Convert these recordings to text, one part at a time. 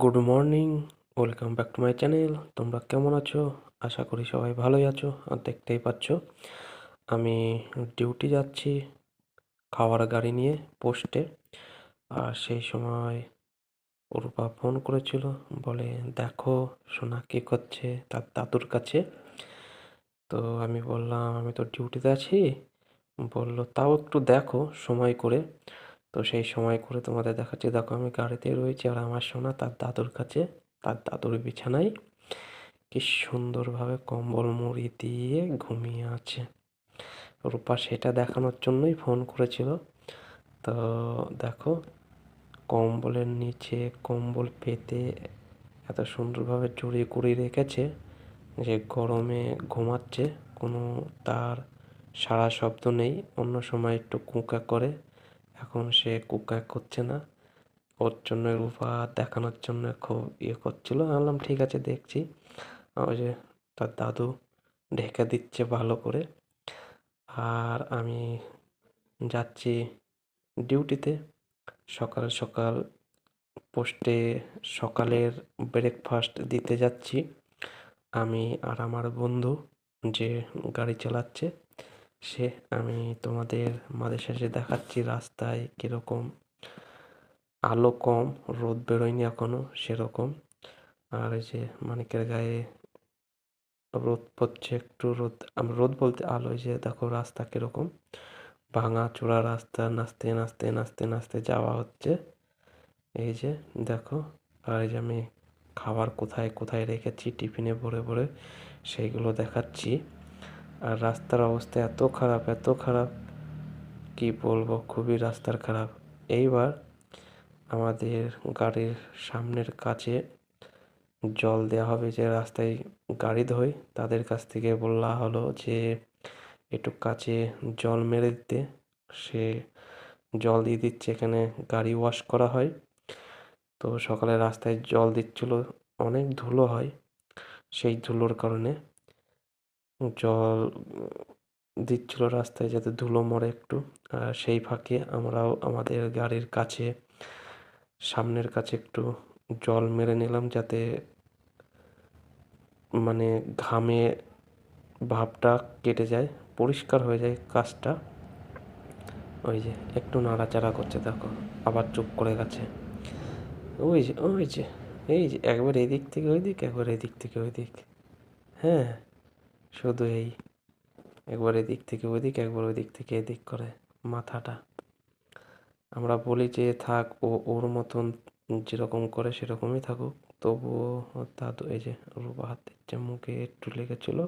Good morning, welcome back to my channel. তোমরা কেমন আছো? আশা করি সবাই ভালোই আছো। আর দেখতেই পাচ্ছ আমি ডিউটি যাচ্ছি খাওয়ার গাড়ি নিয়ে পোস্টে। আর সেই সময় রূপা ফোন করেছিল, বলে দেখো সোনা কী করছে তার দাদুর কাছে। তো আমি বললাম আমি তো ডিউটিতে আছি। বলল তাও একটু দেখো সময় করে। তো সেই সময় করে তোমাদের দেখাচ্ছি। দেখো আমি গাড়িতে রয়েছি আর আমার সোনা তার দাদুর কাছে, তার দাদুর বিছানায় কি সুন্দরভাবে কম্বল মুড়ি দিয়ে ঘুমিয়ে আছে। রূপা সেটা দেখানোর জন্যই ফোন করেছিল। তো দেখো কম্বলের নিচে কম্বল পেতে এত সুন্দরভাবে জড়িয়ে কুড়িয়ে রেখেছে যে গরমে ঘুমাচ্ছে। কোনো তার সাড়া শব্দ নেই। অন্য সময় একটু কুঁকা করে, এখন সে কুঁকা করছে না। ওর জন্য রূপা দেখানোর জন্য খুব করছিল। আমি বললাম ঠিক আছে দেখছি। ওই যে তার দাদু ঢেকে দিচ্ছে ভালো করে। আর আমি যাচ্ছি ডিউটিতে সকাল সকাল পোস্টে। সকালের ব্রেকফাস্ট দিতে যাচ্ছি আমি আর আমার বন্ধু যে গাড়ি চালাচ্ছে সে। আমি তোমাদের মাঝে শেষে দেখাচ্ছি রাস্তায় কীরকম আলো কম, রোদ বেরোয়নি এখনো সেরকম। আর এই যে মানিকের গায়ে রোদ পড়ছে একটু। রোদ বলতে আলো। এই যে দেখো রাস্তা কিরকম ভাঙা চূড়া রাস্তা, নাচতে নাচতে নাচতে নাচতে যাওয়া হচ্ছে। এই যে দেখো। আর এই যে আমি খাবার কোথায় কোথায় রেখেছি টিফিনে ভরে ভরে সেইগুলো দেখাচ্ছি। আর রাস্তার অবস্থা এত খারাপ এত খারাপ, কি বলবো, খুবই রাস্তার খারাপ। এইবার আমাদের গাড়ির সামনের কাছে জল দেওয়া হবে। যে রাস্তায় গাড়ি ধোয় তাদের কাছ থেকে বলা হলো যে একটু কাছে জল মেরে দিতে। সে জল দিয়ে দিচ্ছে। এখানে গাড়ি ওয়াশ করা হয়। তো সকালে রাস্তায় জল দিচ্ছিল, অনেক ধুলো হয়। সেই ধুলোর কারণে জল দিচ্ছিল রাস্তায় যাতে ধুলো মরে একটু। আর সেই ফাঁকে আমরাও আমাদের গাড়ির কাছে সামনের কাছে একটু জল মেরে নিলাম, যাতে মানে ঘামে ভাবটা কেটে যায়, পরিষ্কার হয়ে যায় কাজটা। ওই যে একটু নাড়াচাড়া করছে দেখো, আবার চুপ করে গেছে। ওই যে এই যে একবার এদিক থেকে ওই দিক, একবার এদিক থেকে ওই দিক। হ্যাঁ, শুধু এই একবার এদিক থেকে ওই দিক, একবার ওই দিক থেকে এদিক করে মাথাটা। আমরা বলি যে থাক, ও ওর মতন যেরকম করে সেরকমই থাকুক। তবুও ওর দাদু এই যে রূপা হাত দিচ্ছে, মুখে একটু লেগেছিল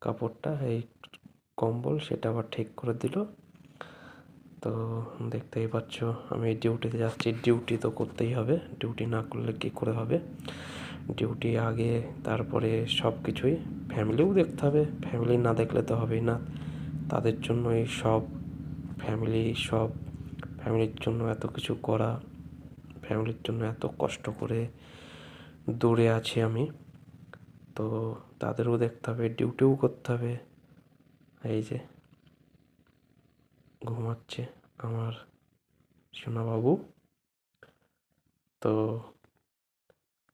কাপড়টা, এই কম্বল, সেটা আবার ঠিক করে দিল। তো দেখতেই পাচ্ছ আমি ডিউটিতে যাচ্ছি। ডিউটি তো করতেই হবে, ডিউটি না করলে কী করে হবে। ডিউটি আগে, তারপরে সব কিছুই। ফ্যামিলিও দেখতে হবে, ফ্যামিলি না দেখলে তো হবেই না। তাদের জন্যই সব, ফ্যামিলির জন্য এত কিছু করা, ফ্যামিলির জন্য এত কষ্ট করে দূরে আছি আমি। তো তাদেরও দেখতে হবে, ডিউটিও করতে হবে। এই যে ঘুমাচ্ছে আমার সোনাবাবু। তো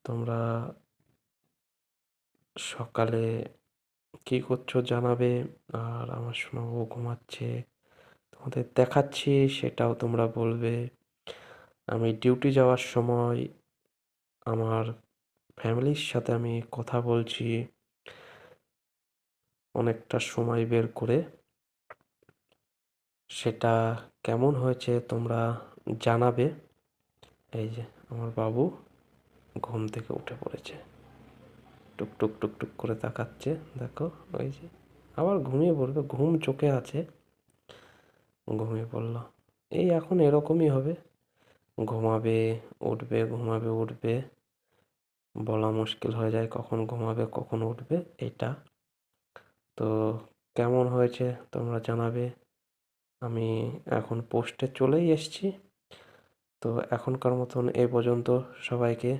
তোমরা সকালে কী করছো জানাবে। আর আমার সোনাবাবু ঘুমাচ্ছে, তোমাদের দেখাচ্ছি, সেটাও তোমরা বলবে। আমি ডিউটি যাওয়ার সময় আমার ফ্যামিলির সাথে আমি কথা বলছি অনেকটা সময় বের করে। সেটা কেমন হয়েছে তোমরা জানাবে। এই যে আমার বাবু ঘুম থেকে উঠে পড়েছে, টুকটুক টুকটুক করে তাকাচ্ছে দেখো। ওই যে আবার ঘুমিয়ে পড়বে, ঘুম চোখে আছে, ঘুমিয়ে পড়লো। এই এখন এরকমই হবে, ঘুমাবে উঠবে, ঘুমাবে উঠবে, বলা মুশকিল হয়ে যায় কখন ঘুমাবে কখন উঠবে এটা। তো কেমন হয়েছে তোমরা জানাবে। আমি এখন পোস্টে চলেই এসেছি। তো এখনকার মতন এ পর্যন্ত। সবাইকে